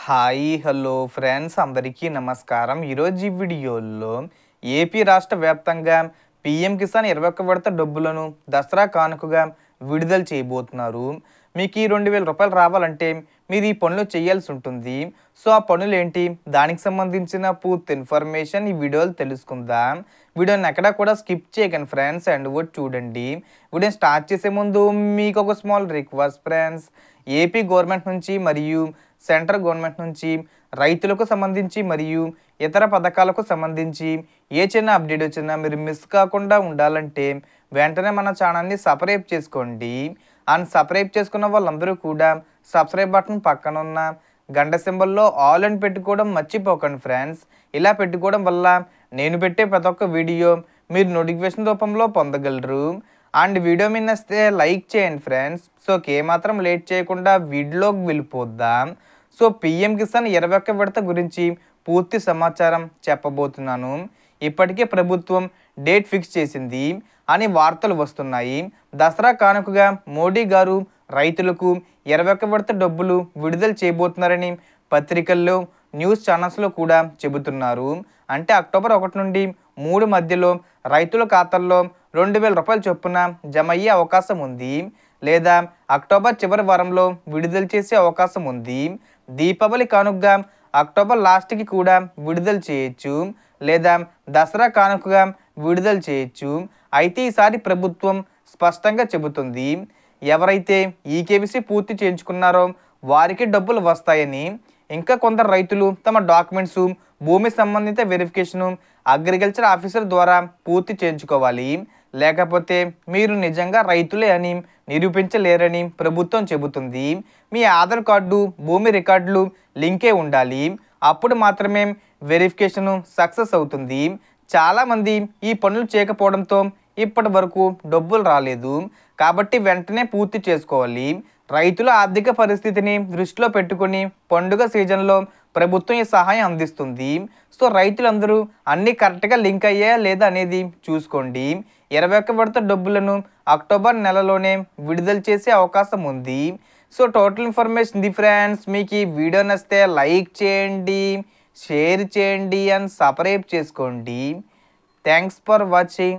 Hi hello friends అందరికీ నమస్కారం. ఈరోజు ఈ వీడియోలో ఏపీ రాష్ట్ర వ్యాప్తంగా పీఎం కిసాన్ 21 విడత డబ్బులను దసరా కానుకగా విడుదల చేయబోతున్నారు. మీకు ఈ 2000 రూపాయలు రావాలంటే మీరు ఈ పనులు చేయాల్సి ఉంటుంది. సో ఆ పనులు ఏంటి, దానికి సంబంధించిన పూర్తి ఇన్ఫర్మేషన్ ఈ వీడియోలో తెలుసుకుందాం. వీడియోని ఎక్కడా కూడా స్కిప్ చేయకండి ఫ్రెండ్స్, అండ్ కూడా చూడండి. వీడియోని స్టార్ట్ చేసే ముందు మీకు ఒక small request friends, AP government నుంచి మరియు సెంట్రల్ గవర్నమెంట్ నుంచి రైతులకు సంబంధించి మరియు ఇతర పథకాలకు సంబంధించి ఏ చిన్న అప్డేట్ వచ్చినా మీరు మిస్ కాకుండా ఉండాలంటే వెంటనే మన ఛానల్ని సబ్స్క్రైబ్ చేసుకోండి. అండ్ సబ్స్క్రైబ్ చేసుకున్న వాళ్ళందరూ కూడా సబ్స్క్రైబ్ బటన్ పక్కన ఉన్న గంట సింబల్లో ఆల్ అని పెట్టుకోవడం మర్చిపోకండి ఫ్రెండ్స్. ఇలా పెట్టుకోవడం వల్ల నేను పెట్టే ప్రతి ఒక్క వీడియో మీరు నోటిఫికేషన్ రూపంలో పొందగలరు. అండ్ వీడియో మీద నచ్చితే లైక్ చేయండి ఫ్రెండ్స్. సో ఏమాత్రం లేట్ చేయకుండా వీడియోలోకి వెళ్ళిపోద్దాం. సో పీఎం కిసాన్ 21 విడత గురించి పూర్తి సమాచారం చెప్పబోతున్నాను. ఇప్పటికే ప్రభుత్వం డేట్ ఫిక్స్ చేసింది అని వార్తలు వస్తున్నాయి. దసరా కానుకగా మోడీ గారు రైతులకు 21 విడత డబ్బులు విడుదల చేయబోతున్నారని పత్రికల్లో న్యూస్ ఛానల్స్లో కూడా చెబుతున్నారు. అంటే అక్టోబర్ 1 నుండి 3 మధ్యలో రైతుల ఖాతాల్లో 2000 రూపాయల చొప్పున జమ అయ్యే అవకాశం ఉంది, లేదా అక్టోబర్ చివరి వారంలో విడుదల చేసే అవకాశం ఉంది. దీపావళి కానుకగా అక్టోబర్ లాస్ట్కి కూడా విడుదల చేయొచ్చు, లేదా దసరా కానుకగా విడుదల చేయొచ్చు. అయితే ఈసారి ప్రభుత్వం స్పష్టంగా చెబుతుంది, ఎవరైతే ఈకేవీసీ పూర్తి చేయించుకున్నారో వారికి డబ్బులు వస్తాయని. ఇంకా కొందరు రైతులు తమ డాక్యుమెంట్స్, భూమి సంబంధిత వెరిఫికేషను అగ్రికల్చర్ ఆఫీసర్ ద్వారా పూర్తి చేయించుకోవాలి. లేకపోతే మీరు నిజంగా రైతులే అని నిరూపించలేరని ప్రభుత్వం చెబుతుంది. మీ ఆధార్ కార్డు, భూమి రికార్డులు లింకే ఉండాలి. అప్పుడు మాత్రమే వెరిఫికేషను సక్సెస్ అవుతుంది. చాలామంది ఈ పనులు చేయకపోవడంతో ఇప్పటి వరకు డబ్బులు రాలేదు. కాబట్టి వెంటనే పూర్తి చేసుకోవాలి. రైతుల ఆర్థిక పరిస్థితిని దృష్టిలో పెట్టుకుని పండుగ సీజన్లో ప్రభుత్వం ఈ సహాయం అందిస్తుంది. సో రైతులందరూ అన్నీ కరెక్ట్గా లింక్ అయ్యాయా లేదా అనేది చూసుకోండి. 21 విడత డబ్బులను అక్టోబర్ నెలలోనే విడుదల చేసే అవకాశం ఉంది. So total information the friends. మీకు ఈ వీడియో నచ్చితే లైక్ చేయండి, షేర్ చేయండి అండ్ సబ్స్క్రైబ్ చేసుకోండి. Thanks for watching.